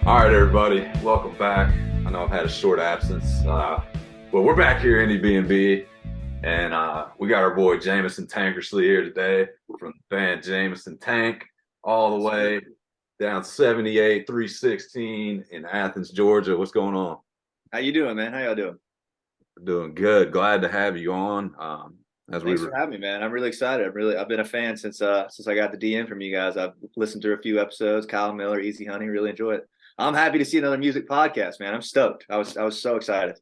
All right, everybody, welcome back. I know I've had a short absence, but we're back here in Indiebnb, and we got our boy Jameson Tankersley here today from the band Jameson Tank, all the way down 78 316 in Athens, Georgia. What's going on? How you doing, man? How y'all doing? We're doing good. Glad to have you on. As we Thanks were, for having me, man. I'm really excited. I've been a fan since I got the DM from you guys. I've listened to a few episodes. Kyle Miller, Easy Honey, really enjoy it. I'm happy to see another music podcast, man. I'm stoked. I was so excited.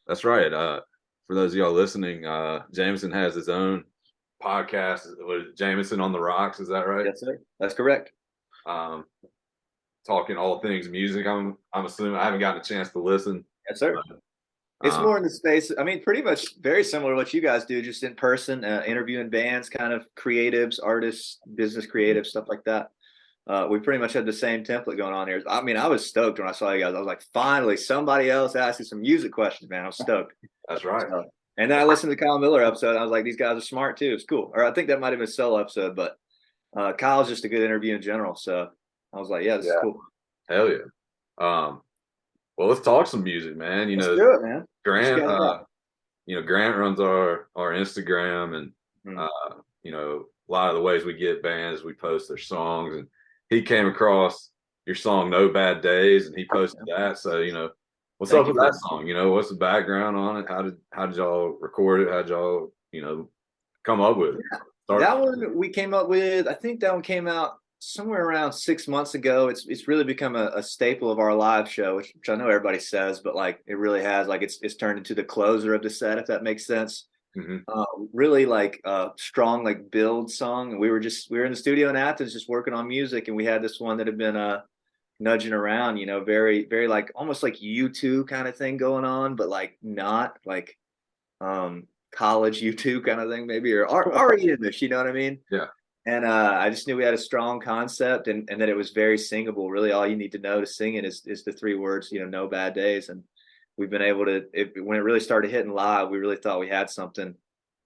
that's right. For those of y'all listening, Jameson has his own podcast. What is it, Jameson on the Rocks? Is that right? Yes, sir. That's correct. Um, Talking all things music. I'm assuming I haven't gotten a chance to listen. Yes, sir. But, It's uh, more in the space. I mean, pretty much very similar to what you guys do, just in person, interviewing bands, kind of creatives, artists, business creatives, stuff like that. We pretty much had the same template going on here. I mean, I was stoked when I saw you guys. I was like, finally, somebody else asking some music questions, man. I was stoked. that's right. So, and then I listened to the Kyle Miller episode. And I was like, these guys are smart too. It's cool. Or I think that might have been a solo episode, but Kyle's just a good interview in general. So I was like, yeah, this is Yeah, cool. hell yeah. Well, let's talk some music, man. Let's do it, man. What you Grant, guys got? Grant runs our Instagram, and Hmm. uh, a lot of the ways we get bands, we post their songs, and he came across your song "No Bad Days," and he posted that. So, what's up Thank you with for that that. song? What's the background on it? How did y'all record it? How'd y'all come up with it? Start. That one we came up with. I think that one came out somewhere around 6 months ago. It's really become a staple of our live show, which I know everybody says, but like it really has. Like it's turned into the closer of the set, if that makes sense. Mhm. Really like strong like build song. And we were in the studio in Athens just working on music, and we had this one that had been nudging around, very very like almost like U2 kind of thing going on, but like not like college U2 kind of thing maybe, or REM-ish, you know what I mean? Yeah. And I just knew we had a strong concept, and that it was very singable. Really, all you need to know to sing it is the three words, no bad days. And we've been able to, when it really started hitting live, we really thought we had something.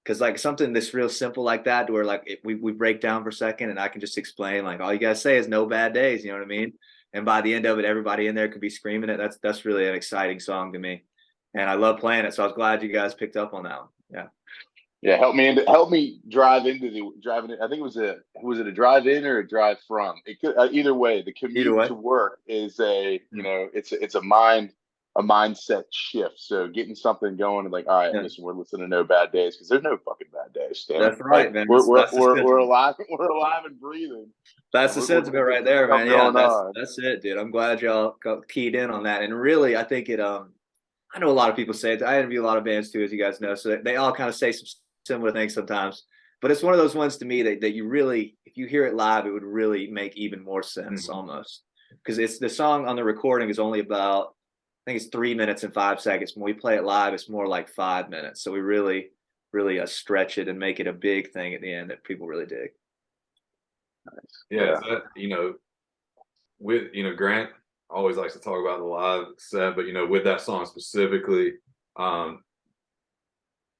Because like something that's real simple like that, where like we break down for a second, and I can just explain like all you gotta say is no bad days. You know what I mean? And by the end of it, everybody in there could be screaming it. That's really an exciting song to me, and I love playing it. So I was glad you guys picked up on that one. Yeah. Yeah, help me drive into the driving. I think was it a drive in or a drive from? It could either way. The Either commute way. to work is a Yeah. it's a mindset shift. So getting something going and like, all right, Yeah. listen, we're listening to No Bad Days because there's no fucking bad days, Stan. That's Like right, man. we're we're That's the we're we're sentiment. alive, we're alive and breathing, That's and the we're gonna sentiment get right some there, stuff man. Yeah, going that's on. that's it, dude. I'm glad y'all keyed in on that. And really, I think it. I know a lot of people say it. I interview a lot of bands too, as you guys know. So they all kind of say some similar things sometimes. But it's one of those ones to me that you really, if you hear it live, it would really make even more sense Mhm. almost. Because it's the song on the recording is only about, I think it's 3 minutes and 5 seconds. When we play it live, it's more like 5 minutes. So we really, really stretch it and make it a big thing at the end that people really dig. Yeah, Yeah. is that, with Grant always likes to talk about the live set, but with that song specifically, um,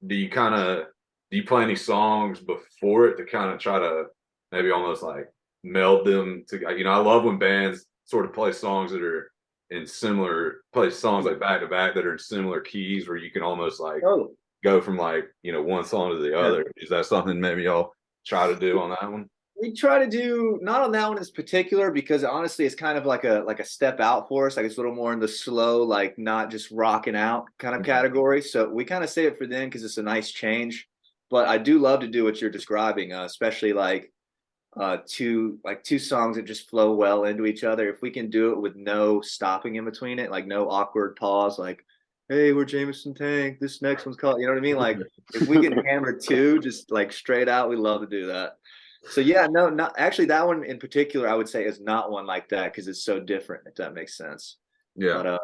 do you kind of do you play any songs before it to kind of try to maybe almost like meld them to I love when bands sort of play songs that are in similar play songs like back to back that are in similar keys where you can almost like Oh, go from like one song to the yeah. other. Is that something maybe y'all try to do on that one? We try to do not on that one in particular because honestly it's kind of like a step out for us. Like it's a little more in the slow, like not just rocking out kind of Mhm. category. So we kind of save it for then because it's a nice change. But I do love to do what you're describing, especially like two songs that just flow well into each other. If we can do it with no stopping in between it, like no awkward pause, like, hey, we're Jameson Tank. This next one's called, you know what I mean? Like if we can hammer two just like straight out, we love to do that. So yeah, no, not actually that one in particular, I would say is not one like that because it's so different, if that makes sense. Yeah. But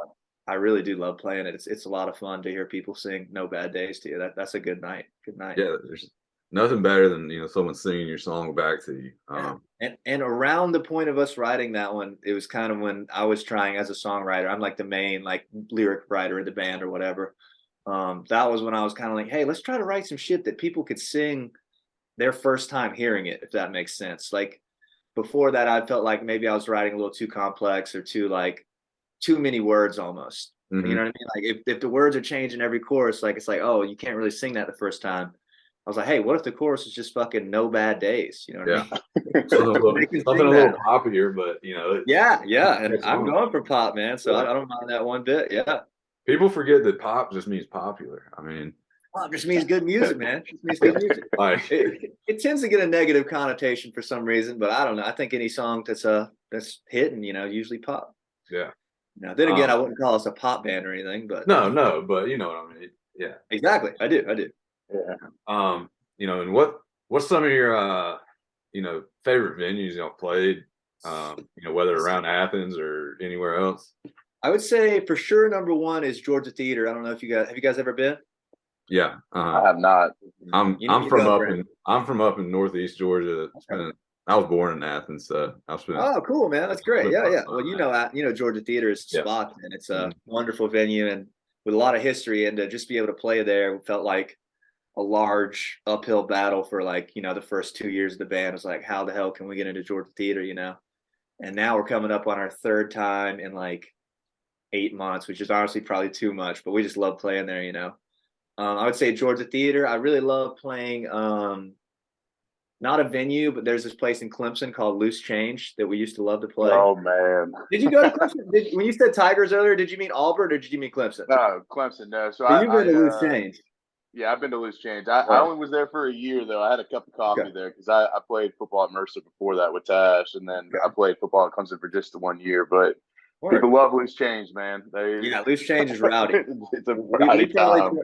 I really do love playing it. It's a lot of fun to hear people sing "No Bad Days" to you. That's a good night. Good night. Yeah, there's nothing better than someone singing your song back to you. Yeah. And around the point of us writing that one, it was kind of when I was trying as a songwriter. I'm like the main like lyric writer of the band or whatever. That was when I was kind of like, hey, let's try to write some shit that people could sing their first time hearing it, if that makes sense. Like before that, I felt like maybe I was writing a little too complex or too like too many words almost. Mm-hmm. You know what I mean? Like if the words are changing every chorus, like it's like, oh, you can't really sing that the first time. I was like, hey, what if the chorus is just fucking no bad days? You know what I mean? Something a little poppier, but yeah. And I'm going for pop, man. So I don't mind that one bit. Yeah. People forget that pop just means popular. I mean, pop just means good music, man. It just means good music. Like it tends to get a negative connotation for some reason, but I don't know. I think any song that's hitting, usually pop. Yeah. Now, then again, I wouldn't call us a pop band or anything, but no, but you know what I mean. Yeah. Exactly. I do. Yeah. And what's some of your favorite venues y'all played? Whether around Athens or anywhere else. I would say for sure number one is Georgia Theater. I don't know if have you guys ever been? Yeah. I have not. I'm from up in Northeast Georgia. I was born in Athens, so I've spent. Oh, cool, man! That's great. Yeah. Well, Georgia Theater is the spot, and it's a wonderful venue and with a lot of history. And to just be able to play there felt like a large uphill battle for the first 2 years of the band. It was like, how the hell can we get into Georgia Theater? And now we're coming up on our third time in like 8 months, which is honestly probably too much, but we just love playing there. I would say Georgia Theater. I really love playing. Not a venue, but there's this place in Clemson called Loose Change that we used to love to play. Oh man! Did you go to Clemson? When you said Tigers earlier, did you mean Auburn or did you mean Clemson? No, Clemson. No. So you've been to Loose Change. Yeah, I've been to Loose Change. I only was there for a year though. I had a cup of coffee there because I played football at Mercer before that with Tash, and then I played football at Clemson for just the 1 year. But people love Loose Change, man. Loose Change is rowdy. It's a rowdy time.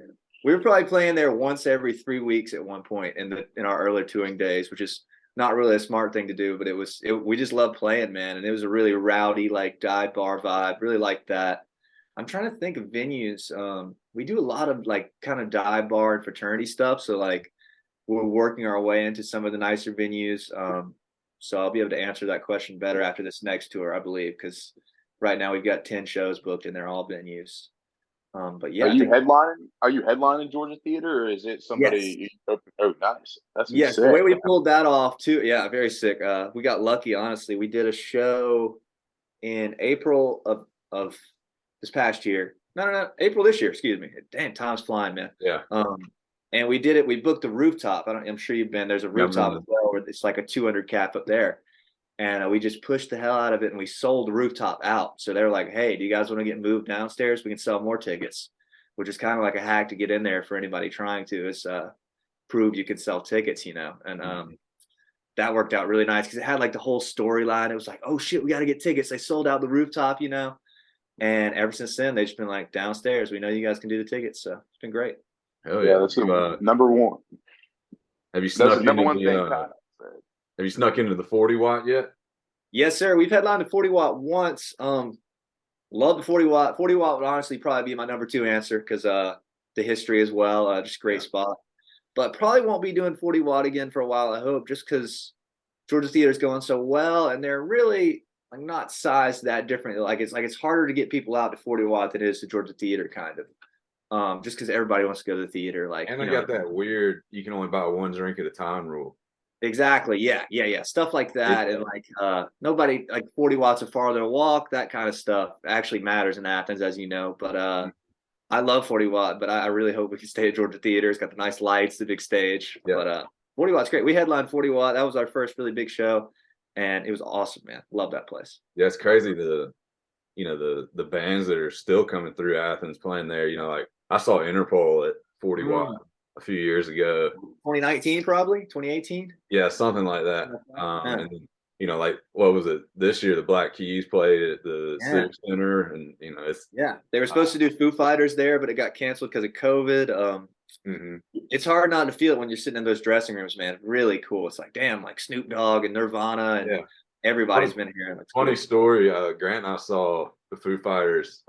We were probably playing there once every 3 weeks at one point in our earlier touring days, which is not really a smart thing to do, but we just loved playing, man. And it was a really rowdy, like dive bar vibe. Really liked that. I'm trying to think of venues. We do a lot of like kind of dive bar and fraternity stuff. So like we're working our way into some of the nicer venues. So I'll be able to answer that question better after this next tour, I believe, because right now we've got 10 shows booked and they're all venues. But yeah, Are you headlining Georgia Theater, or is it somebody? Yes. Oh, nice. That's sick. The way we pulled that off too. Yeah, very sick. We got lucky, honestly. We did a show in April of this past year. No, April this year. Excuse me. Damn, time's flying, man. Yeah. And we did it. We booked the rooftop. I'm sure you've been. There's a rooftop as well, where it's like a 200 cap up there. And we just pushed the hell out of it, and we sold the rooftop out. So they're like, hey, do you guys want to get moved downstairs? We can sell more tickets, which is kind of like a hack to get in there for anybody trying to is prove you can sell tickets, And that worked out really nice because it had like the whole storyline. It was like, oh, shit, we got to get tickets. They sold out the rooftop, And ever since then, they've just been like, downstairs, we know you guys can do the tickets. So it's been great. Hell yeah. That's number one. Have you snuck Have you snuck into the 40 watt yet? Yes, sir. We've headlined the 40 watt once. Love the 40 watt. 40 watt would honestly probably be my number 2 answer because the history as well. Just great spot. But probably won't be doing 40 watt again for a while, I hope, just because Georgia Theater is going so well and they're really like not sized that differently. It's harder to get people out to 40 watt than it is to Georgia Theater, kind of. Just because everybody wants to go to the theater. And they got that weird you can only buy one drink at a time rule. Exactly. Yeah. Stuff like that. And nobody like 40 watts a farther walk, that kind of stuff actually matters in Athens, as you know. But I love 40 watt, but I really hope we can stay at Georgia Theater. It's got the nice lights, the big stage. Yeah. But 40 watt's great. We headlined 40 watt. That was our first really big show. And it was awesome, man. Love that place. Yeah, it's crazy the bands that are still coming through Athens playing there. Like I saw Interpol at 40 watt a few years ago. 2019, probably 2018. Yeah, something like that. And like what was it this year? The Black Keys played at the Civic Center, and they were supposed to do Foo Fighters there, but it got canceled because of COVID. It's hard not to feel it when you're sitting in those dressing rooms, man. Really cool. It's like damn, like Snoop Dogg and Nirvana, and everybody's been here. Funny story. Grant and I saw the Foo Fighters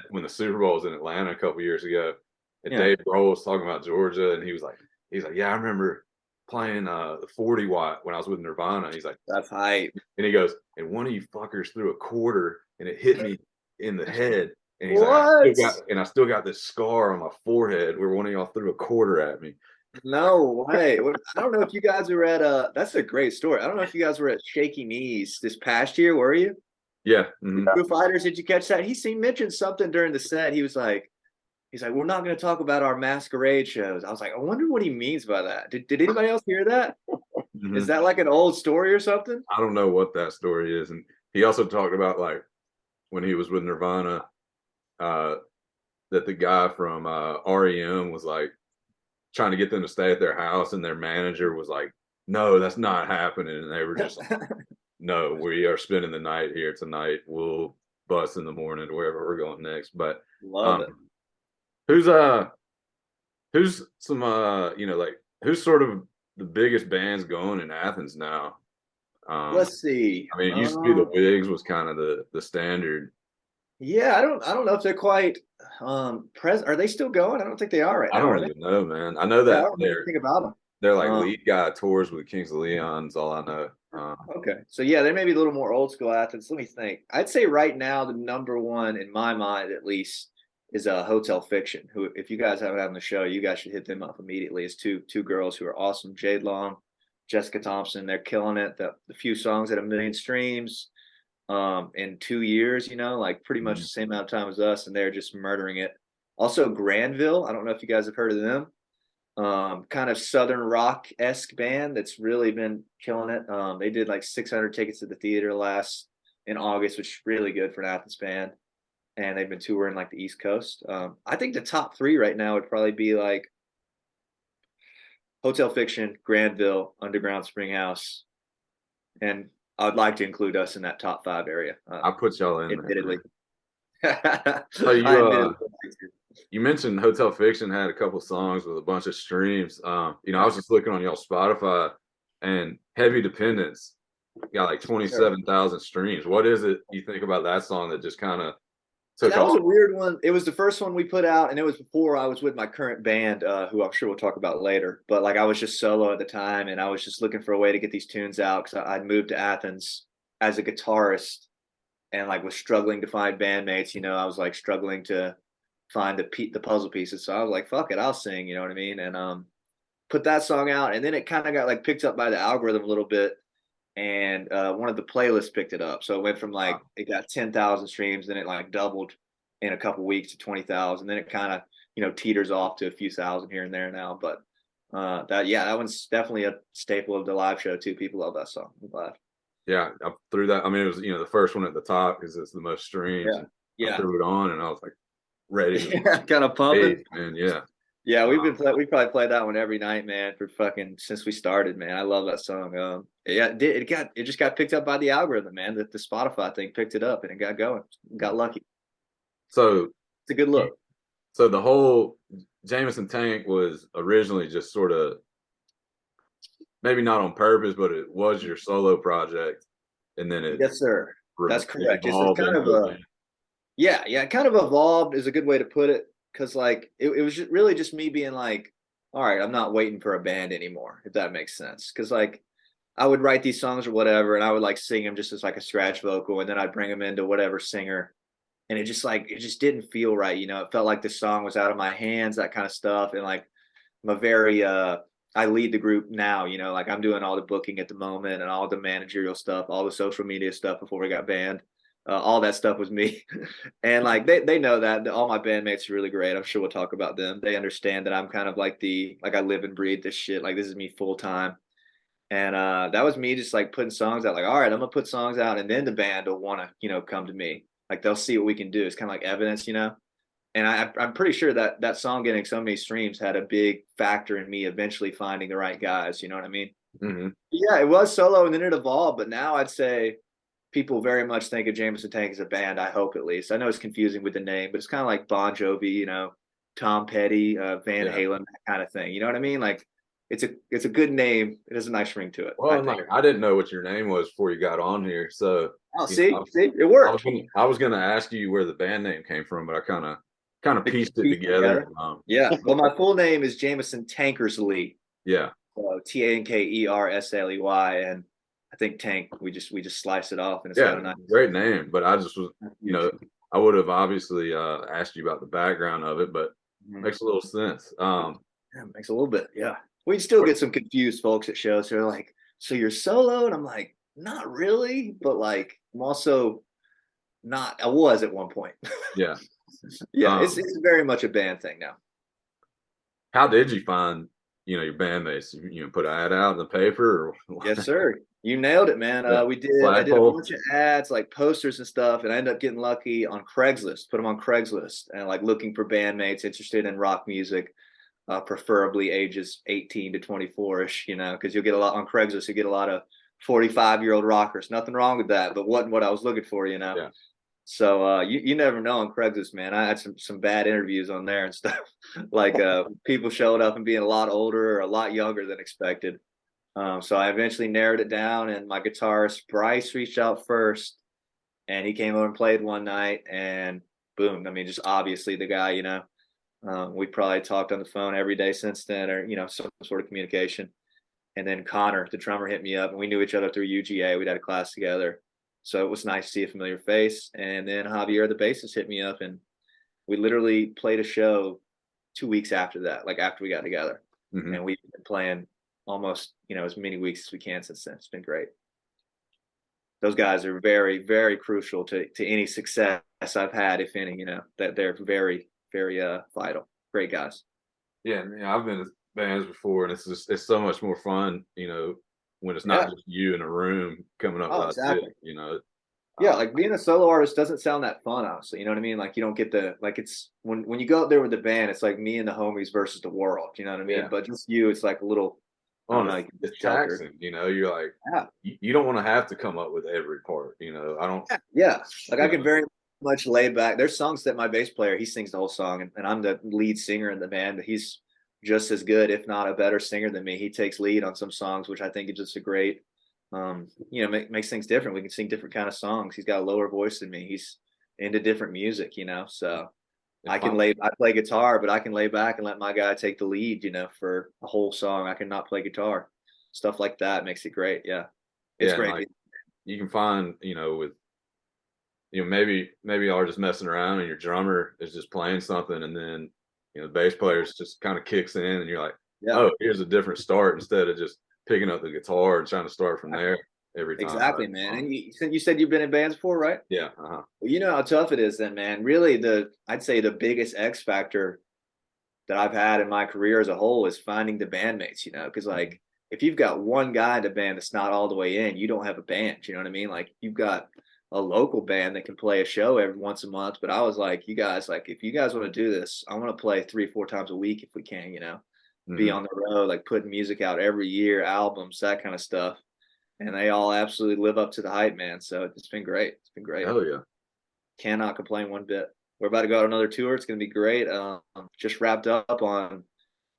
when the Super Bowl was in Atlanta a couple years ago. And Dave Grohl was talking about Georgia, and he was like, yeah, I remember playing the 40 watt when I was with Nirvana. He's like, that's hype. And he goes, and one of you fuckers threw a quarter, and it hit me in the head. And he's like, I still got this scar on my forehead where one of y'all threw a quarter at me. No way. I don't know if you guys were at that's a great story. I don't know if you guys were at Shaky Knees this past year, were you? Yeah. Foo Fighters, did you catch that? He mentioned something during the set. He's like, we're not going to talk about our masquerade shows. I was like, I wonder what he means by that. Did anybody else hear that? Is that like an old story or something? I don't know what that story is. And he also talked about like when he was with Nirvana, that the guy from REM was like trying to get them to stay at their house, and their manager was like, "No, that's not happening." And they were just like, "No, we are spending the night here tonight. We'll bus in the morning to wherever we're going next." But love it. Who's some like who's sort of the biggest bands going in Athens now? Let's see. I mean, it used to be the Wigs was kind of the standard. Yeah, I don't know if they're quite present. Are they still going? I don't think they are right now. I don't even know, man. I know that I don't know anything about them. They're like lead guy tours with Kings of Leon's, all I know. Okay. So yeah, they may be a little more old school Athens. Let me think. I'd say right now the number one in my mind at least is Hotel Fiction, who if you guys haven't had on the show, you guys should hit them up immediately. It's two girls who are awesome. Jade Long, Jessica Thompson, they're killing it. The few songs at 1 million streams in 2 years, like pretty much the same amount of time as us, and they're just murdering it. Also Granville, I don't know if you guys have heard of them. Kind of southern rock-esque band that's really been killing it. They did like 600 tickets to the theater in August, which is really good for an Athens band. And they've been touring like the East Coast. I think the top three right now would probably be like Hotel Fiction, Granville, Underground Springhouse, and I'd like to include us in that top 5 area. I'll put y'all in admittedly. There. So you mentioned Hotel Fiction had a couple songs with a bunch of streams. I was just looking on y'all Spotify, and Heavy Dependence got like 27,000 streams. What is it you think about that song that just kind of took off? That was a weird one. It was the first one we put out, and it was before I was with my current band, who I'm sure we'll talk about later. But like I was just solo at the time, and I was just looking for a way to get these tunes out because I'd moved to Athens as a guitarist and like was struggling to find bandmates. I was like struggling to find the puzzle pieces. So I was like, fuck it, I'll sing, you know what I mean? And put that song out, and then it kind of got like picked up by the algorithm a little bit, and one of the playlists picked it up. So it went from like it got 10,000 streams, then it like doubled in a couple weeks to 20,000. Then it kind of teeters off to a few thousand here and there now. But that one's definitely a staple of the live show too. People love that song. I'm glad. Yeah, I threw that. I mean, it was the first one at the top because it's the most streams. Yeah. I threw it on, and I was like ready. Kind of pumping. Man, yeah. Yeah, we probably played that one every night, man, for fucking since we started, man. I love that song. It just got picked up by the algorithm, man. The Spotify thing picked it up and it got going. Got lucky. So it's a good look. So the whole Jameson Tank was originally just sort of maybe not on purpose, but it was your solo project, and then it. Yes, sir. That's correct. It's kind of it kind of evolved is a good way to put it. Cause like it was really just me being like, all right, I'm not waiting for a band anymore, if that makes sense. Cause like I would write these songs or whatever, and I would like sing them just as like a scratch vocal, and then I'd bring them into whatever singer, and it just didn't feel right. It felt like the song was out of my hands, that kind of stuff. And like I'm a very I lead the group now, like I'm doing all the booking at the moment and all the managerial stuff, all the social media stuff before we got banned. All that stuff was me. And like they know that all my bandmates are really great. I'm sure we'll talk about them. They understand that I'm kind of like I live and breathe this shit. Like this is me full time. And that was me just like putting songs out, like, all right, I'm gonna put songs out, and then the band will want to, come to me. Like they'll see what we can do. It's kind of like evidence, And I'm pretty sure that song getting so many streams had a big factor in me eventually finding the right guys. You know what I mean? Mm-hmm. Yeah, it was solo and then it evolved. But now I'd say people very much think of Jameson Tank as a band. I hope at least. I know it's confusing with the name, but it's kind of like Bon Jovi, Tom Petty, Van Halen, that kind of thing. You know what I mean? Like it's a good name. It has a nice ring to it. Well, I didn't know what your name was before you got on here. So see, it worked. I was gonna ask you where the band name came from, but I kind of pieced it together. Yeah. Well, my full name is Jameson Tankersley. Yeah. Tankersley, and I think Tank. We just slice it off, and it's got a nice great name. But I just was, I would have obviously asked you about the background of it, but makes a little sense. It makes a little bit. Yeah. We still get some confused folks at shows who are like, "So you're solo?" And I'm like, "Not really," but like I'm also not. I was at one point. Yeah. Yeah, it's very much a band thing now. How did you find, your bandmates? Put an ad out in the paper or Yes, sir. You nailed it, man. yeah. I did a Flagpole? bunch of ads, like posters and stuff, and I ended up getting lucky on Craigslist. Put them on Craigslist, and like looking for bandmates interested in rock music, preferably ages 18 to 24ish. Because you'll get a lot on Craigslist. You get a lot of 45-year-old rockers. Nothing wrong with that, but wasn't what I was looking for. Yeah. So you never know on Craigslist, man. I had some bad interviews on there and stuff. Like people showed up and being a lot older or a lot younger than expected. So I eventually narrowed it down, and my guitarist Bryce reached out first, and he came over and played one night, and boom. I mean, just obviously the guy, we probably talked on the phone every day since then, or some sort of communication. And then Connor, the drummer, hit me up, and we knew each other through UGA. We'd had a class together, so it was nice to see a familiar face. And then Javier, the bassist, hit me up, and we literally played a show 2 weeks after that, like after we got together, and we've been playing almost as many weeks as we can since then. It's been great. Those guys are very, very crucial to any success I've had, if any. That they're very, very vital. Great guys. Yeah, I've been in bands before, and it's so much more fun, when it's not just you in a room coming up with exactly. it, Yeah, like being a solo artist doesn't sound that fun, honestly. You know what I mean? Like you don't get it's when you go out there with the band, it's like me and the homies versus the world. You know what I mean? Yeah. But just you, it's like a little. It's taxing. You're like, you don't want to have to come up with every part. I don't. Yeah, like I can very much lay back. There's songs that my bass player, he sings the whole song, and I'm the lead singer in the band, but he's just as good, if not a better singer than me. He takes lead on some songs, which I think is just a great, makes things different. We can sing different kind of songs. He's got a lower voice than me. He's into different music, so I play guitar, but I can lay back and let my guy take the lead, for a whole song. I can not play guitar. Stuff like that makes it great. Yeah. It's great. Like, you can find, with, maybe y'all are just messing around and your drummer is just playing something, and then, the bass player just kind of kicks in, and you're like, oh, here's a different start, instead of just picking up the guitar and trying to start from there every time. Exactly, man. And you said you've been in bands before, right? Yeah. Well, you know how tough it is then, man. Really, I'd say the biggest X factor that I've had in my career as a whole is finding the bandmates, because like if you've got one guy in the band that's not all the way in, you don't have a band. You know what I mean? Like you've got a local band that can play a show every once a month, but I was like, you guys, like if you guys want to do this, I want to play 3-4 times a week if we can, be on the road, like putting music out every year, albums, that kind of stuff. And they all absolutely live up to the hype, man. So it's been great. It's been great. Oh yeah. Cannot complain one bit. We're about to go on another tour. It's going to be great. Just wrapped up on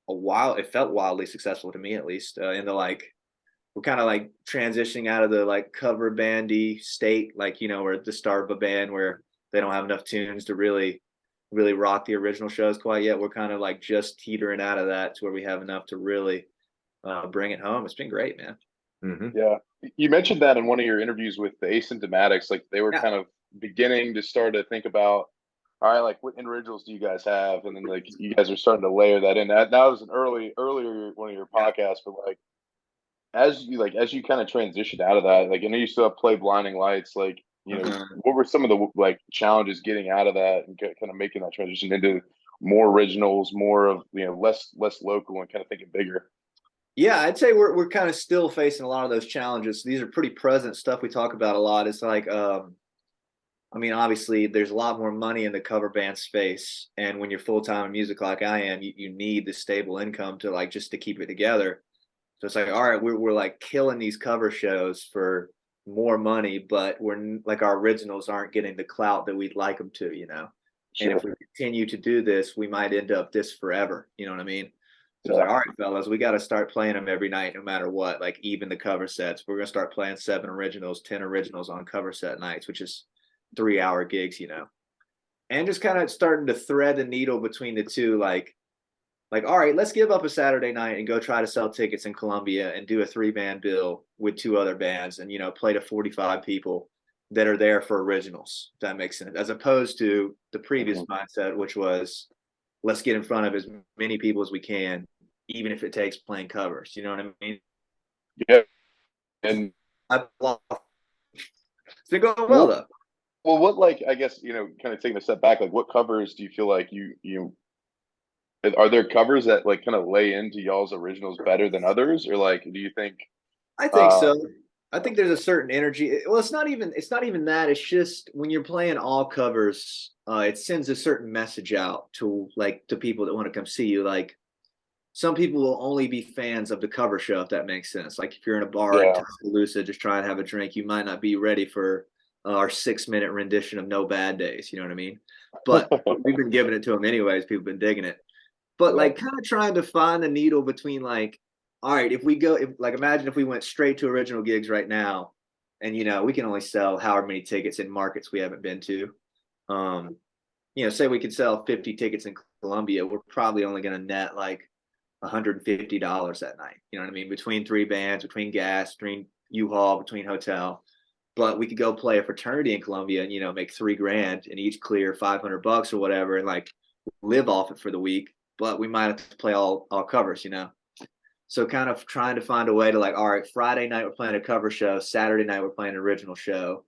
it felt wildly successful to me, at least, in the we're kind of like transitioning out of the like cover bandy state, like, we're at the start of a band where they don't have enough tunes to really rock the original shows quite yet. We're kind of like just teetering out of that to where we have enough to really bring it home. It's been great, man. Yeah. You mentioned that in one of your interviews with the Asymptomatics, like they were kind of beginning to start to think about, all right, like what originals do you guys have? And then like you guys are starting to layer that in. That was an earlier one of your podcasts, but like as you kind of transition out of that, like I know you still have Play Blinding Lights, like what were some of the like challenges getting out of that and kind of making that transition into more originals, more of less local and kind of thinking bigger? Yeah, I'd say we're kind of still facing a lot of those challenges. These are pretty present stuff we talk about a lot. It's like I mean, obviously, there's a lot more money in the cover band space, and when you're full time in music like I am, you need the stable income to like just to keep it together. So it's like, all right, we're like killing these cover shows for more money, but we're like our originals aren't getting the clout that we'd like them to, Sure. And if we continue to do this, we might end up this forever. You know what I mean? So it's like, all right, fellas, we got to start playing them every night, no matter what. Like even the cover sets, we're gonna start playing 7 originals, 10 originals on cover set nights, which is 3-hour gigs, and just kind of starting to thread the needle between the two. Like, all right, let's give up a Saturday night and go try to sell tickets in Columbia and do a 3-band bill with 2 other bands and, play to 45 people that are there for originals. If that makes sense. As opposed to the previous mindset, which was let's get in front of as many people as we can, even if it takes playing covers. You know what I mean? Yeah. And it's been going well though. Well, what like I guess kind of taking a step back, like what covers do you feel like you are there covers that like kind of lay into y'all's originals better than others, or like do you think? I think Uh, so. I think there's a certain energy. Well, it's not even that. It's just when you're playing all covers, it sends a certain message out to people that want to come see you. Like some people will only be fans of the cover show, if that makes sense. Like if you're in a bar in yeah, Tuscaloosa just trying to have a drink, you might not be ready for our 6 minute rendition of No Bad Days. You know what I mean? But we've been giving it to them anyways. People have been digging it. But yeah, like kind of trying to find the needle between like, all right, imagine if we went straight to original gigs right now, and we can only sell however many tickets in markets we haven't been to. Say we could sell 50 tickets in Columbia, we're probably only going to net like $150 that night. You know what I mean? Between three bands, between gas, between U-Haul, between hotel. But we could go play a fraternity in Columbia and make $3,000 and each clear $500 or whatever, and like live off it for the week. But we might have to play all covers. So kind of trying to find a way to like, all right, Friday night we're playing a cover show, Saturday night we're playing an original show,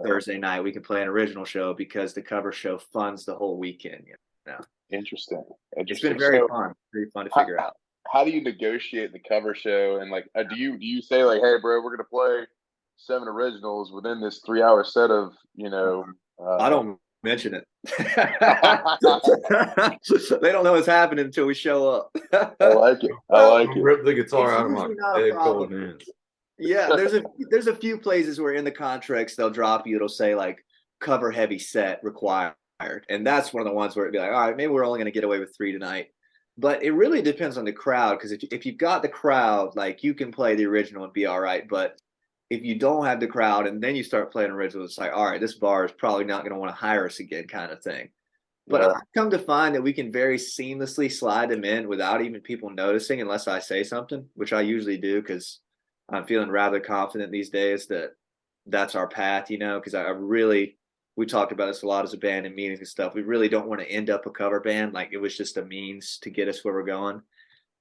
Thursday night we can play an original show because the cover show funds the whole weekend. interesting, It's been interesting. very So, fun, very fun to how, figure out. how do you negotiate the cover show, and like, do you say like, hey, bro, we're gonna play 7 originals within this 3 hour set of I uh, don't mention it. They don't know what's happening until we show up. I like it. I Well, like it. rip the guitar It's out of my usually not a dead cold problem. hands. Yeah, there's a few places where in the contracts they'll drop you. It'll say like cover heavy set required, and that's one of the ones where it'd be like, all right, maybe we're only going to get away with 3 tonight. But it really depends on the crowd because if you've got the crowd, like you can play the original and be all right. But if you don't have the crowd and then you start playing original, it's like, all right, this bar is probably not going to want to hire us again, kind of thing. But Yeah. I've come to find that we can very seamlessly slide them in without even people noticing, unless I say something, which I usually do because I'm feeling rather confident these days that that's our path, because I really, we talked about this a lot as a band in meetings and stuff. We really don't want to end up a cover band. Like it was just a means to get us where we're going.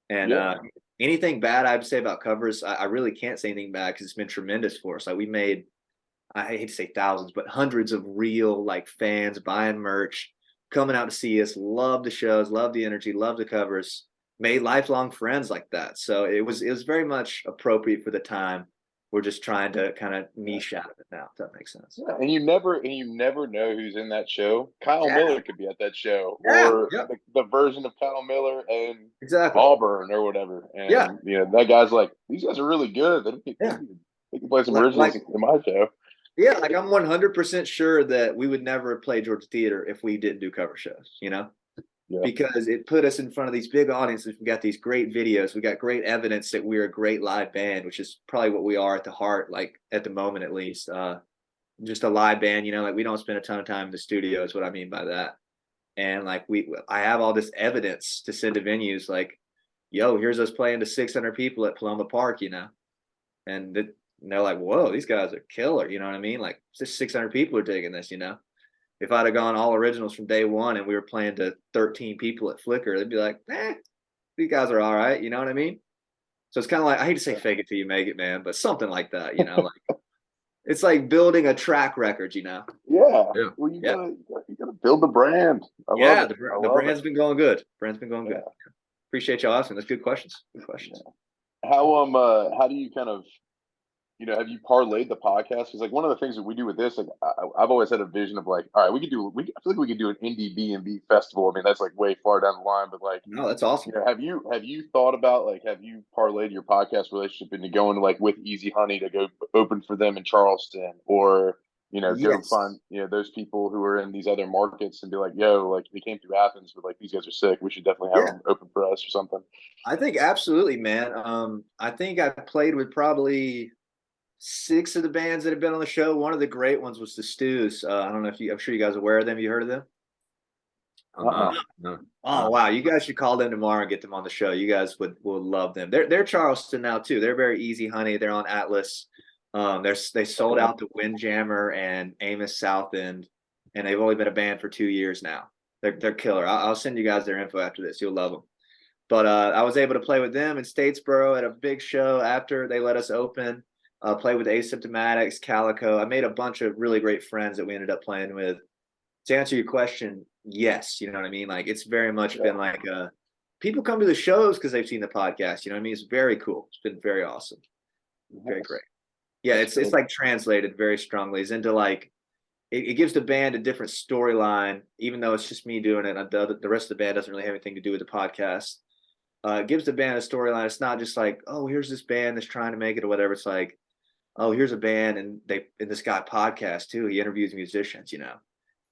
And Yeah. anything bad I would say about covers, I really can't say anything bad because it's been tremendous for us. Like we made, I hate to say thousands, but hundreds of real like fans buying merch, coming out to see us, love the shows, love the energy, love the covers, made lifelong friends like that. So it was very much appropriate for the time. We're just trying to kind of niche out of it now, if that makes sense. Yeah, and you never know who's in that show. Kyle Yeah, Miller could be at that show, yeah, or yep, the version of Kyle Miller and exactly. Auburn or whatever. Yeah, And that guy's like, these guys are really good. yeah. They can play some Like originals in my show. yeah, like I'm 100% sure that we would never play Georgia Theater if we didn't do cover shows. Yeah, Because it put us in front of these big audiences. We got these great videos. We got great evidence that we're a great live band, which is probably what we are at the heart, like at the moment at least. Just a live band, like we don't spend a ton of time in the studio is what I mean by that. And like I have all this evidence to send to venues like, yo, here's us playing to 600 people at Paloma Park. And they're like, whoa, these guys are killer. You know what I mean? Like just 600 people are digging this. If I'd have gone all originals from day one and we were playing to 13 people at Flickr, they'd be like, these guys are all right. You know what I mean? So it's kind of like, I hate to say fake it till you make it, man, but something like that, like it's like building a track record. yeah. Yeah. Well, you Yeah. gotta build the brand. I love it. The brand's been going good. Yeah. Appreciate y'all asking. That's good questions. Good questions. How do you kind of have you parlayed the podcast? Because like one of the things that we do with this, like I've always had a vision of like, all right, I feel like we could do an Indie festival. I mean, that's like way far down the line, but like, No, that's awesome. have you thought about like, have you parlayed your podcast relationship into going like with Easy Honey to go open for them in Charleston, or go Yes. find those people who are in these other markets and be like, yo, like they came through Athens, but like these guys are sick. We should definitely have them open for us or something. I think absolutely, man. I think I played with probably 6 of the bands that have been on the show. One of the great ones was the Stews. I don't know if I'm sure you guys are aware of them. You heard of them? No. Oh wow, you guys should call them tomorrow and get them on the show. You guys will love them. They're Charleston now too. They're very Easy Honey. They're on Atlas. They sold out to Windjammer and Amos Southend, and they've only been a band for 2 years now. They're killer. I'll send you guys their info after this. You'll love them. But I was able to play with them in Statesboro at a big show after they let us open. Played with Asymptomatics, Calico. I made a bunch of really great friends that we ended up playing with. To answer your question, yes, you know what I mean? Like, it's very much been like people come to the shows because they've seen the podcast. You know what I mean? It's very cool. It's been very awesome. Very great. Yeah, it's like translated very strongly. It's into like it gives the band a different storyline, even though it's just me doing it. The rest of the band doesn't really have anything to do with the podcast. It gives the band a storyline. It's not just like, oh, here's this band that's trying to make it or whatever. It's like, oh, here's a band and this guy podcast too. He interviews musicians, you know.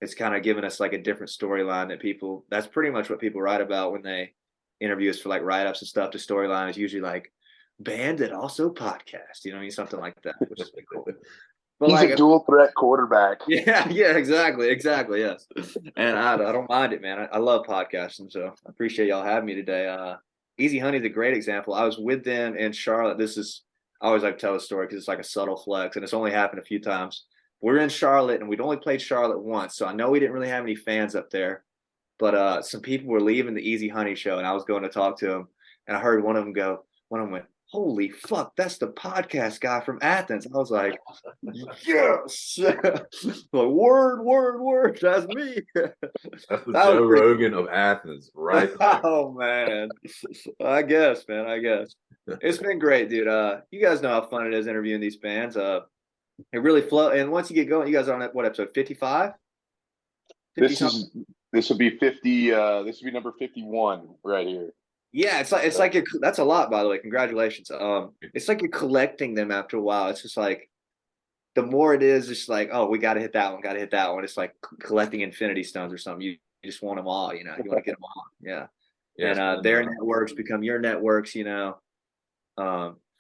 It's kind of giving us like a different storyline that's pretty much what people write about when they interview us for like write-ups and stuff. The storyline is usually like band that also podcast, you know what I mean? Something like that, which is pretty cool. But he's like a dual threat quarterback. Yeah, exactly, yes. And I don't mind it, man. I love podcasting, so I appreciate y'all having me today. Easy Honey is a great example. I was with them in Charlotte. I always like to tell the story because it's like a subtle flex, and it's only happened a few times. We're in Charlotte, and we'd only played Charlotte once, so I know we didn't really have any fans up there. But some people were leaving the Easy Honey show, and I was going to talk to them, and I heard one of them went, holy fuck, that's the podcast guy from Athens. I was like, yes. Like, word, that's me. That's the Joe Rogan of Athens, right there. Oh, man. I guess. It's been great, dude. You guys know how fun it is interviewing these bands. It really flows. And once you get going, you guys are on what episode? 55? This will be 50. This will be number 51 right here. Yeah, it's like that's a lot, by the way. Congratulations. It's like you're collecting them after a while. It's just like the more it is, it's like, oh, we got to hit that one. It's like collecting Infinity Stones or something. You just want them all, you know. You want to get them all, yeah. And their networks become your networks, you know.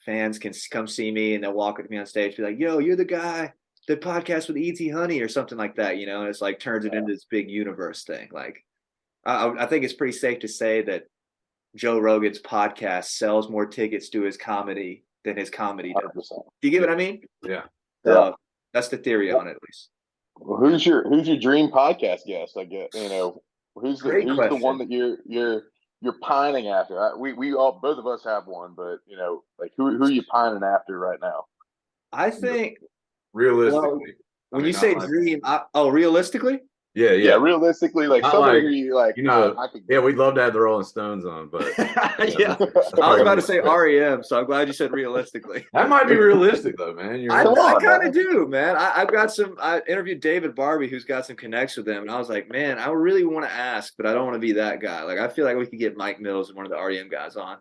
Fans can come see me and they'll walk with me on stage, be like, yo, you're the guy that podcast with E.T. Honey or something like that, you know. And it's like turns it into this big universe thing. Like, I think it's pretty safe to say that Joe Rogan's podcast sells more tickets to his comedy than his comedy does. 100%. Do you get what I mean? Yeah. That's the theory on it, at least. Well, who's your dream podcast guest? I guess, you know, who's the one that you're pining after? We all, both of us have one, but you know, like who are you pining after right now? I think realistically, when you say dream, realistically. Yeah. Realistically, like somebody who you like, you know, we'd love to have the Rolling Stones on, but yeah, I was about to say REM, so I'm glad you said realistically. That might be realistic though, man. I kind of do, man. I've got some. I interviewed David Barbie, who's got some connects with them, and I was like, man, I really want to ask, but I don't want to be that guy. Like, I feel like we could get Mike Mills and one of the REM guys on.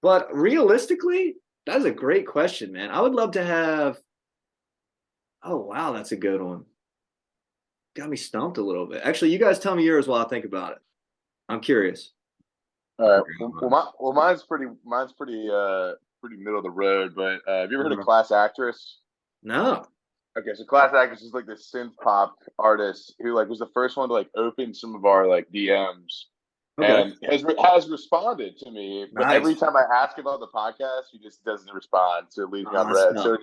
But realistically, that's a great question, man. I would love to have. Oh wow, that's a good one. Got me stumped a little bit. Actually, you guys tell me yours while I think about it. I'm curious. All right. Well, mine's pretty middle of the road. But have you ever heard of Class Actress? No. Okay, so Class Actress is like this synth pop artist who like was the first one to like open some of our like DMs, and has responded to me. But every time I ask about the podcast, he just doesn't respond. So it leaves me on red. So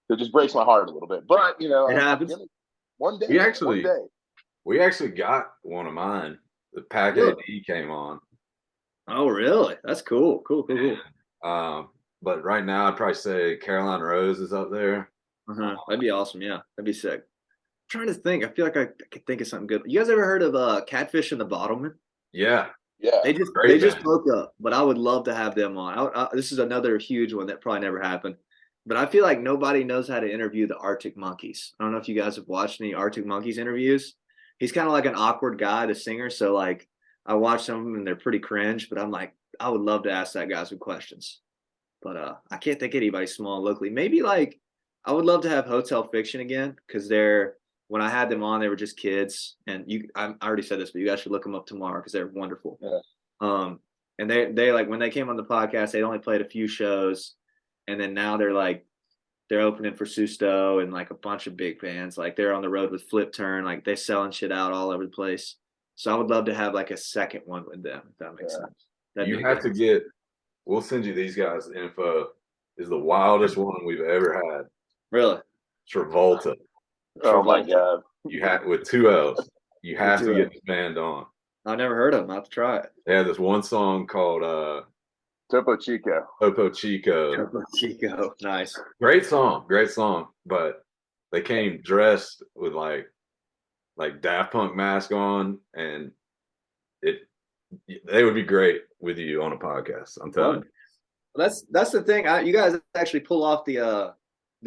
it just breaks my heart a little bit. But you know, it happens. One day. We actually got one of mine. The Pack AD came on. Oh, really? That's cool. Cool. But right now, I'd probably say Caroline Rose is up there. That'd be awesome. Yeah, that'd be sick. I'm trying to think. I feel like I could think of something good. You guys ever heard of Catfish and the Bottlemen? Yeah. They just broke up, but I would love to have them on. This is another huge one that probably never happened. But I feel like nobody knows how to interview the Arctic Monkeys. I don't know if you guys have watched any Arctic Monkeys interviews. He's kind of like an awkward guy, the singer. So like I watch some of them and they're pretty cringe, but I'm like, I would love to ask that guy some questions. But I can't think of anybody small locally. Maybe like I would love to have Hotel Fiction again because when I had them on, they were just kids. And I already said this, but you guys should look them up tomorrow because they're wonderful. Yeah. And they like when they came on the podcast, they only played a few shows. And then now they're opening for Susto and like a bunch of big bands. Like they're on the road with Flip Turn. Like they're selling shit out all over the place. So I would love to have like a second one with them, if that makes sense. You have to we'll send you these guys' info. Is the wildest one we've ever had. Really? Travolta. Oh my God. You have with 2 L's. You have to get this band on. I've never heard of them. I have to try it. They have this one song called Topo Chico. Topo Chico. Topo Chico. Nice. Great song. But they came dressed with like Daft Punk mask on, and they would be great with you on a podcast. I'm telling you. That's the thing. You guys actually pull off the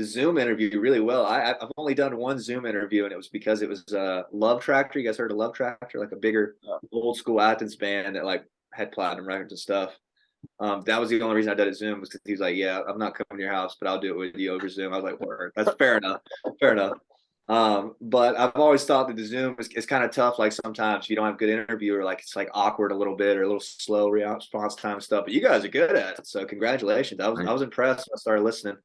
Zoom interview really well. I've only done one Zoom interview, and it was because it was Love Tractor. You guys heard of Love Tractor? Like a bigger old school Athens band that like had platinum records and stuff. That was the only reason I did it Zoom, was because he was like, "Yeah, I'm not coming to your house, but I'll do it with you over Zoom." I was like, "Word, that's fair enough, fair enough." But I've always thought that the Zoom is kind of tough. Like sometimes you don't have good interview, or like it's like awkward a little bit, or a little slow response time stuff. But you guys are good at it, so congratulations. I was impressed when I started listening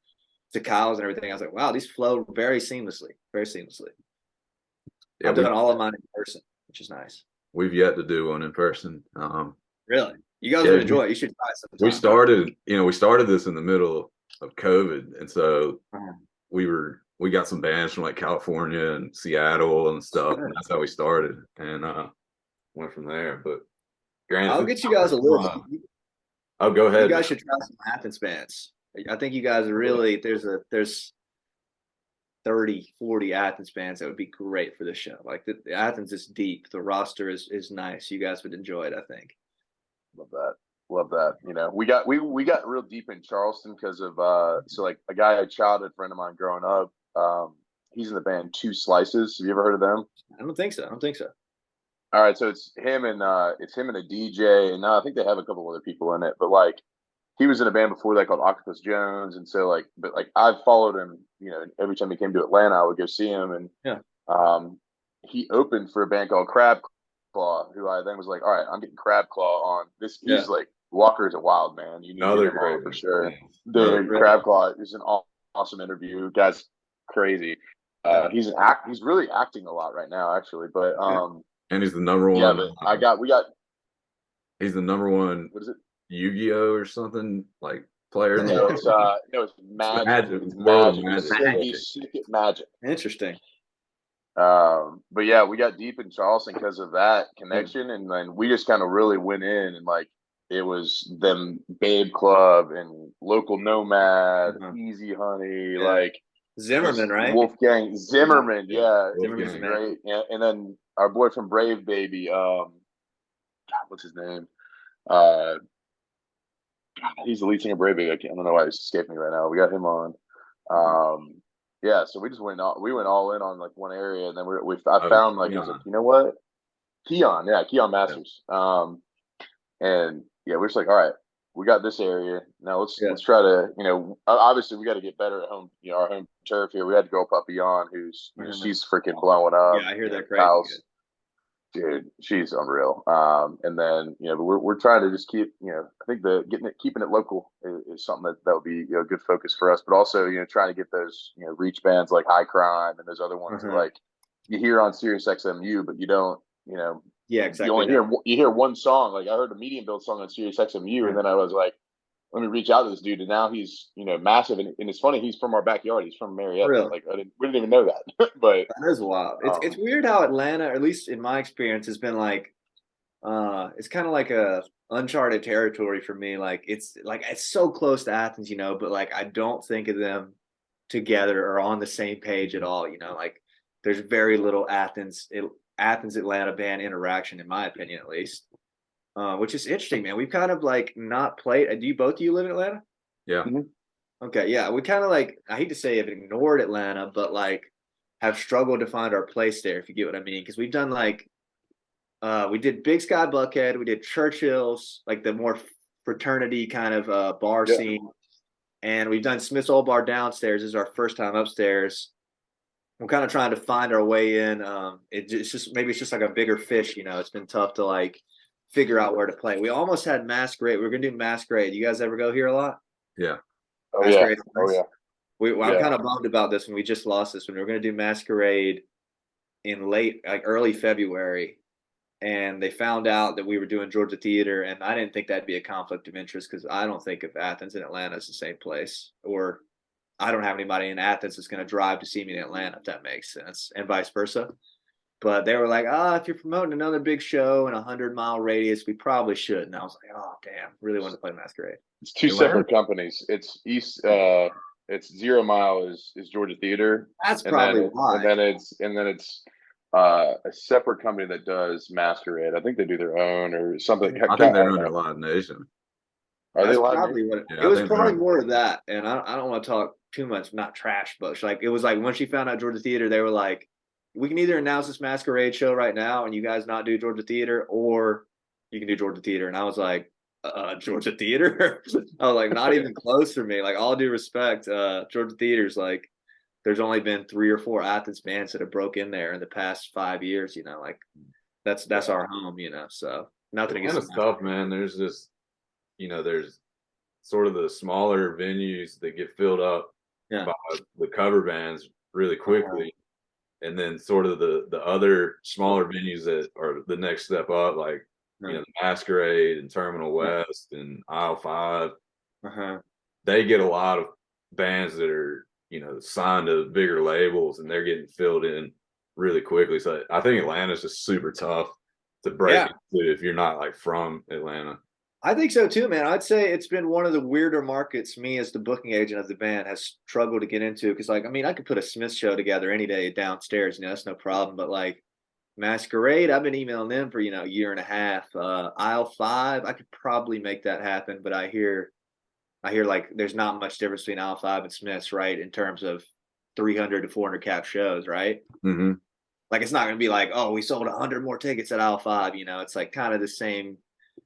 to Kyle's and everything. I was like, wow, these flow very seamlessly, very seamlessly. Yeah, I've done all of mine in person, which is nice. We've yet to do one in person. Really? You guys would enjoy it. You should try sometime. We started this in the middle of COVID, and so we got some bands from like California and Seattle and stuff, and that's how we started, and went from there. But Grant, I'll get you guys a list. Oh, go ahead. You guys should try some Athens bands. I think you guys are really there's 30, 40 Athens bands that would be great for this show. Like the Athens is deep. The roster is nice. You guys would enjoy it, I think. Love that. You know, we got real deep in Charleston because of so like a guy, a childhood friend of mine growing up. He's in the band Two Slices. Have you ever heard of them? I don't think so. All right, so it's him and a DJ, and I think they have a couple other people in it. But like, he was in a band before that called Octopus Jones, and so like, but like I've followed him. You know, every time he came to Atlanta, I would go see him, and he opened for a band called Crab Claw, who I then was like, all right, I'm getting Crab Claw on. He's like, Walker is a wild man. You need to get him on for sure. Dude, Crab Claw is an awesome interview. Guy's crazy. He's really acting a lot right now, actually. But and he's the number one. Yeah, but he's the number one. What is it? Yu-Gi-Oh or something like player. No, it's Magic. It's Magic. He's sick at Magic. Interesting. But yeah, we got deep in Charleston because of that connection, and then we just kind of really went in, and like it was them Babe Club and Local Nomad, Easy Honey, like Zimmerman, right? Wolfgang Zimmerman, yeah, Zimmerman's great. Yeah, and then our boy from Brave Baby, God, what's his name? He's the lead singer of Brave Baby. I don't know why he's escaping me right now. We got him on. Yeah, so we went all in on like one area, and then I found like, I was like, you know what? Keon Masters. And yeah, we're just like, all right, we got this area. Now let's try to, you know, obviously we got to get better at home, you know, our home turf here. We had to go Puppy on, who's she's freaking blowing up. Yeah, I hear that crazy. Dude, she's unreal. And then, you know, we're trying to just keep, you know, I think keeping it local is something that would be, you know, a good focus for us. But also, you know, trying to get those, you know, reach bands like High Crime and those other ones that, like you hear on Sirius XMU, but you don't, you know. Yeah, exactly. You hear one song. Like I heard a Medium Build song on Sirius XMU, and then I was like, let me reach out to this dude, and now he's, you know, massive. And it's funny, he's from our backyard. He's from Marietta. Really? Like we didn't even know that. But that is wild. It's weird how Atlanta, or at least in my experience, has been like, it's kind of like a uncharted territory for me. Like it's so close to Athens, you know, but like I don't think of them together or on the same page at all. You know, like there's very little Athens Atlanta band interaction, in my opinion, at least. Which is interesting, man. We've kind of like not played. Do both of you live in Atlanta? Yeah. Mm-hmm. Okay. Yeah. We kind of like, I hate to say have ignored Atlanta, but like have struggled to find our place there, if you get what I mean. Cause we've done like, we did Big Sky Buckhead. We did Churchill's, like the more fraternity kind of bar scene. And we've done Smith's Old Bar downstairs. This is our first time upstairs. We're kind of trying to find our way in. It's just like a bigger fish, you know. It's been tough to like figure out where to play. We almost had Masquerade. We were gonna do Masquerade. You guys ever go here a lot? Yeah. Oh yeah. I'm kind of bummed about this one. We just lost this one. We were gonna do Masquerade in early February, and they found out that we were doing Georgia Theater, and I didn't think that'd be a conflict of interest because I don't think of Athens and Atlanta as the same place, or I don't have anybody in Athens that's going to drive to see me in Atlanta, if that makes sense, and vice versa. But they were like, if you're promoting another big show in a 100-mile radius, we probably should. And I was like, oh, damn, really wanted to play Masquerade. It's two separate companies. It's it's 0 Mile is Georgia Theater. That's probably why. And then it's a separate company that does Masquerade. I think they do their own or something. I think they're under Live Nation. Are That's they Live probably Nation? what it was. Probably more of that. And I don't want to talk too much, not trash, but like it was like when she found out Georgia Theater, they were like, we can either announce this Masquerade show right now and you guys not do Georgia Theater, or you can do Georgia Theater. And I was like, Georgia Theater? I was like, not even close for me. Like, all due respect, Georgia Theater's like, there's only been 3 or 4 Athens bands that have broke in there in the past 5 years, you know, like that's our home, you know. So nothing against stuff, man. There's just, you know, there's sort of the smaller venues that get filled up by the cover bands really quickly. And then sort of the other smaller venues that are the next step up, like, you know, the Masquerade and Terminal West and Aisle 5. They get a lot of bands that are, you know, signed to bigger labels, and they're getting filled in really quickly. So I think Atlanta's just super tough to break into if you're not like from Atlanta. I think so too, man. I'd say it's been one of the weirder markets me as the booking agent of the band has struggled to get into. Because, like, I mean, I could put a Smith show together any day downstairs, you know, that's no problem. But like Masquerade, I've been emailing them for, you know, a year and a half. Aisle 5, I could probably make that happen, but I hear like there's not much difference between Aisle 5 and Smith's, right? In terms of 300 to 400 cap shows, right? Mm-hmm. Like, it's not going to be like, oh, we sold 100 more tickets at Aisle 5, you know. It's like kind of the same.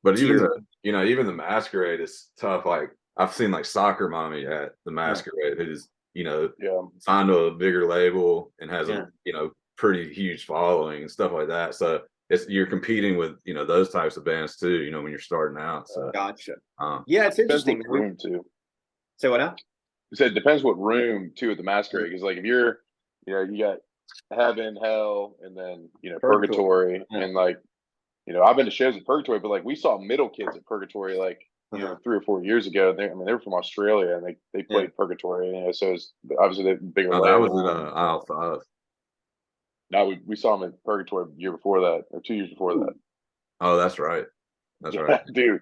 But even the Masquerade is tough. Like, I've seen like Soccer Mommy at the Masquerade, who's, you know, signed to a bigger label and has a, you know, pretty huge following and stuff like that. So you're competing with, you know, those types of bands too, you know, when you're starting out. So gotcha. It's interesting. Room too. Say what now? You said it depends what room too at the Masquerade, because like if you're, you know, you got heaven, hell, and then, you know, purgatory. And like, you know, I've been to shows at Purgatory, but like we saw Middle Kids at Purgatory like, you know, 3 or 4 years ago. They were from Australia, and they played Purgatory, you know, so it's obviously the bigger label. That was at Aisle 5. No, we saw them at Purgatory the year before that, or 2 years before that. Oh, that's right. That's right. Dude.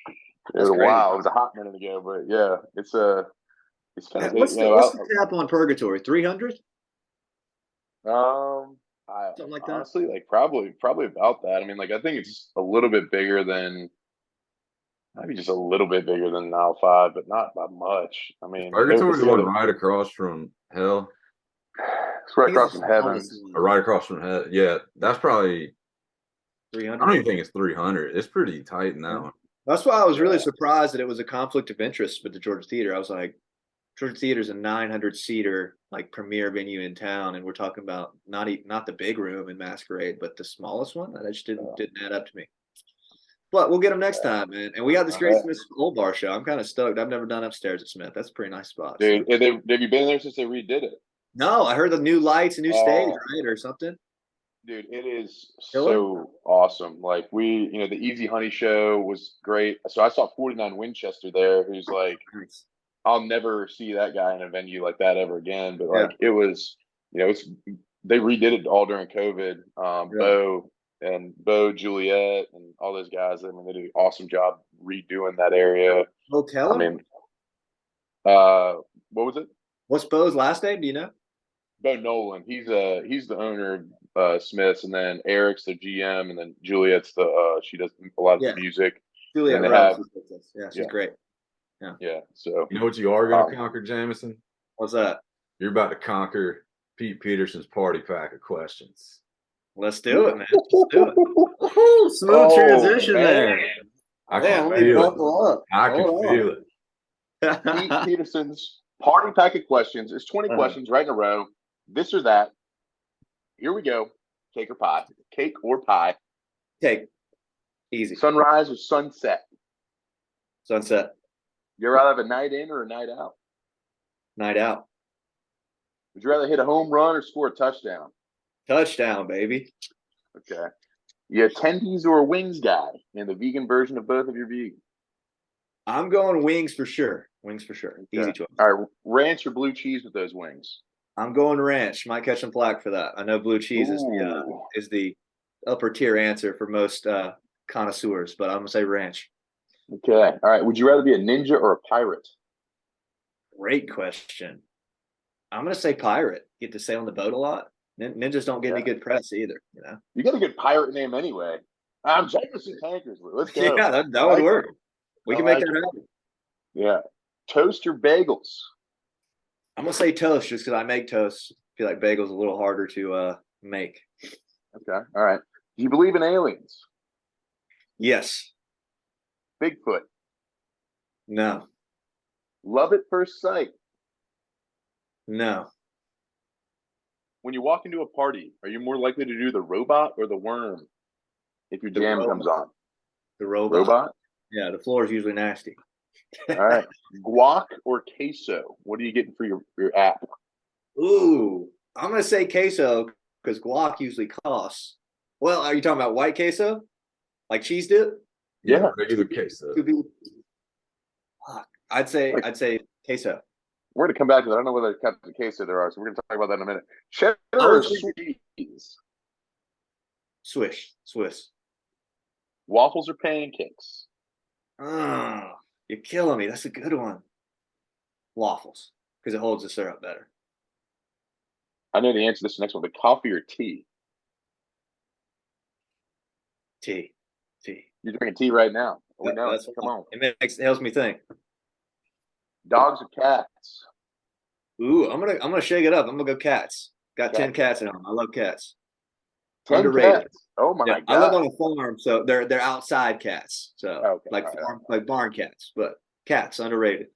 It was a while. It was a hot minute ago, but yeah, it's kind of what's the cap on Purgatory? 300? Something like that. Honestly, like probably about that. I mean, like I think it's a little bit bigger than, maybe just a little bit bigger than Aisle 5, but not by much. I mean, Purgatory's the one right across from hell. It's right across from heaven. Right across from heaven. Yeah, that's probably 300. I don't even think it's 300. It's pretty tight in that one. That's why I was really surprised that it was a conflict of interest with the Georgia Theater. I was like, Georgia Theater is a 900-seater like premier venue in town, and we're talking about not the big room in Masquerade, but the smallest one. That just didn't add up to me. But we'll get them next time, man. And we got this great Smith Old Bar show. I'm kind of stoked. I've never done upstairs at Smith. That's a pretty nice spot. Dude, have you been there since they redid it? No, I heard the new lights, a new stage, right, or something. Dude, it is so awesome. Like you know, the Easy Honey show was great. So I saw 49 Winchester there, who's like, I'll never see that guy in a venue like that ever again. But like it was, you know, they redid it all during COVID. Bo, Juliet, and all those guys. I mean, they did an awesome job redoing that area. Bo Keller? I mean, what was it? What's Bo's last name? Do you know? Bo Nolan. He's the owner of Smith's, and then Eric's the GM, and then Juliet's she does a lot of the music. Juliet, she's great. Yeah. So you know what you are going to conquer, Jameson? What's that? You're about to conquer Pete Peterson's party pack of questions. Let's do it, man. Let's do it. Smooth transition there. I can feel it. Pete Peterson's party pack of questions is 20 questions right in a row. This or that. Here we go. Cake or pie? Cake or pie? Cake. Easy. Sunrise or sunset? Sunset. You rather have a night in or a night out? Night out. Would you rather hit a home run or score a touchdown? Touchdown, baby. Okay. You attendees or a wings guy? And the vegan version of both of your vegan? I'm going wings for sure. Wings for sure. Okay. Easy choice. All right. Ranch or blue cheese with those wings? I'm going ranch. Might catch some flack for that. I know blue cheese is the upper tier answer for most connoisseurs, but I'm gonna say ranch. Okay. All right. Would you rather be a ninja or a pirate? Great question. I'm gonna say pirate. Get to sail on the boat a lot. Ninjas don't get any good press either. You got a good pirate name anyway. I'm Jameson Tankersley. Let's go. Yeah, that would work. We can make that happen. Yeah. Toast or bagels? I'm gonna say toast just because I make toast. I feel like bagels a little harder to make. Okay. All right. Do you believe in aliens? Yes. Bigfoot? No. Love at first sight? No. When you walk into a party, are you more likely to do the robot or the worm if your jam comes on? The robot. Robot? Yeah, the floor is usually nasty. All right. Guac or queso? What are you getting for your app? Ooh, I'm going to say queso because guac usually costs. Well, are you talking about white queso? Like cheese dip? Yeah, regular queso. I'd say queso. We're going to come back to that. I don't know whether kinds of queso there are, so we're going to talk about that in a minute. Cheddar or Swiss? Swiss. Waffles or pancakes? You're killing me. That's a good one. Waffles, because it holds the syrup better. I know the answer to this next one, but coffee or tea? Tea. You're drinking tea right now. We know. Come on. It helps me think. Dogs or cats? Ooh, I'm gonna shake it up. I'm gonna go cats. Got 10 cats at home. I love cats. 10 underrated. Cats. Oh my god! I live on a farm, so they're outside cats. So like barn cats, but cats underrated.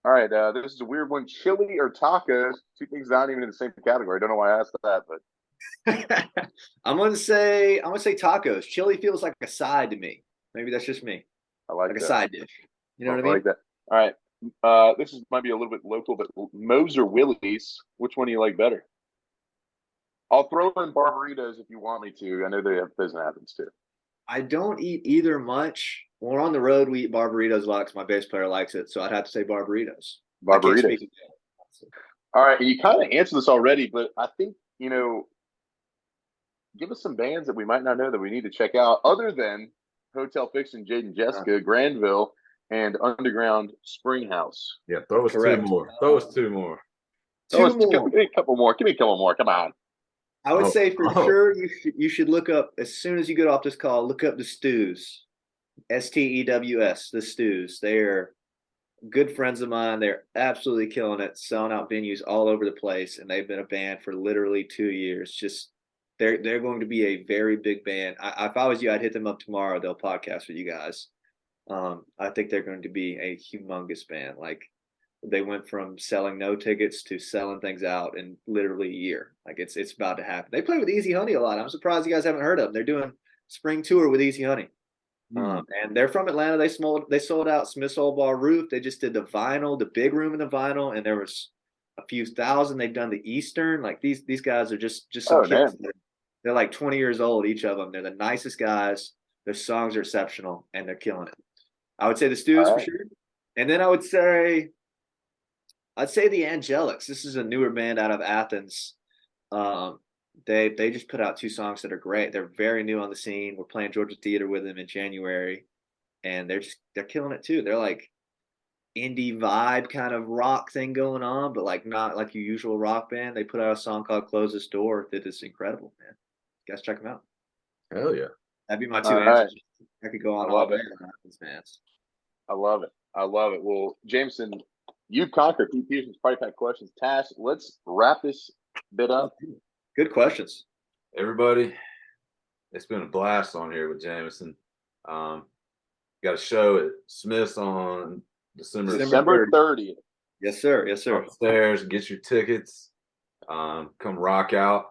All right, this is a weird one. Chili or tacos? Two things not even in the same category. I don't know why I asked that, but I'm gonna say tacos. Chili feels like a side to me. Maybe that's just me. I like a side dish. You know what I mean? I like that. All right. This might be a little bit local, but Moe's or Willie's? Which one do you like better? I'll throw in Barbaritos if you want me to. I know they have Fizz and Athens too. I don't eat either much. When we're on the road, we eat Barbaritos a lot because my bass player likes it. So I'd have to say Barbaritos. Barbaritos. All right. And you kind of answered this already, but I think, give us some bands that we might not know that we need to check out other than Hotel Fiction, Jade and Jessica, Granville, and Underground Springhouse. Yeah, throw us two more. Give me a couple more. Come on. I would say for sure you should look up, as soon as you get off this call, look up the Stews. STEWS, the Stews. They're good friends of mine. They're absolutely killing it, selling out venues all over the place, and they've been a band for literally 2 years. Just they're going to be a very big band. If I was you, I'd hit them up tomorrow. They'll podcast with you guys. I think they're going to be a humongous band. Like, they went from selling no tickets to selling things out in literally a year. Like, it's about to happen. They play with Easy Honey a lot. I'm surprised you guys haven't heard of them. They're doing spring tour with Easy Honey. And they're from Atlanta. They sold out Smith's Old Bar Roof. They just did the vinyl, the big room in the vinyl, and there was a few thousand. They've done the Eastern. Like, these guys are just some kids. They're like 20 years old, each of them. They're the nicest guys. Their songs are exceptional, and they're killing it. I would say the Stews for sure. And then I'd say the Angelics. This is a newer band out of Athens. They just put out 2 songs that are great. They're very new on the scene. We're playing Georgia Theater with them in January, and they're killing it too. They're like indie vibe kind of rock thing going on, but like not like your usual rock band. They put out a song called "Close This Door" that is incredible, man. You guys check them out. Hell yeah. That'd be my 2 answers. I could go on all day on Athens fans. I love it. Well, Jameson, you've conquered Pete Peterson's Party Pack questions. Tash, let's wrap this bit up. Good questions. Everybody, it's been a blast on here with Jameson. Got a show at Smith's on December 30th. Yes, sir. Upstairs, get your tickets. Come rock out.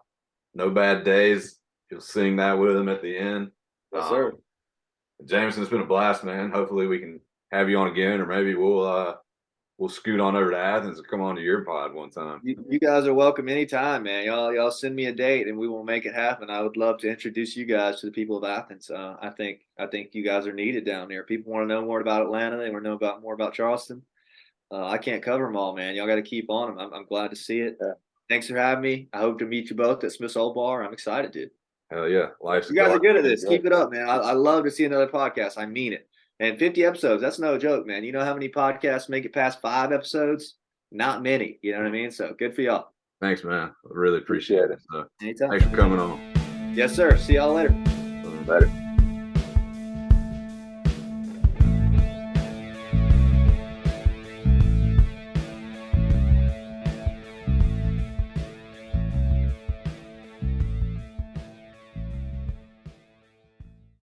No Bad Days. You'll sing that with them at the end. Yes, sir. Jameson, it's been a blast, man. Hopefully we can have you on again, or maybe we'll scoot on over to Athens and come on to your pod one time. You guys are welcome anytime, man. Y'all send me a date and we will make it happen. I would love to introduce you guys to the people of Athens. I think you guys are needed down there. People want to know more about Atlanta. They want to know more about Charleston. I can't cover them all, man. Y'all got to keep on them. I'm glad to see it. Yeah. Thanks for having me. I hope to meet you both at Smith's Old Bar. I'm excited, dude. Hell yeah. Life's You guys are dark. good at this. Keep it up, man. I love to see another podcast. I mean it. And 50 episodes, that's no joke, man. You know how many podcasts make it past 5 episodes? Not many. You know what I mean? So good for y'all. Thanks, man. I really appreciate it. So, Anytime. thanks for coming on. Yes, sir. See y'all later. Later.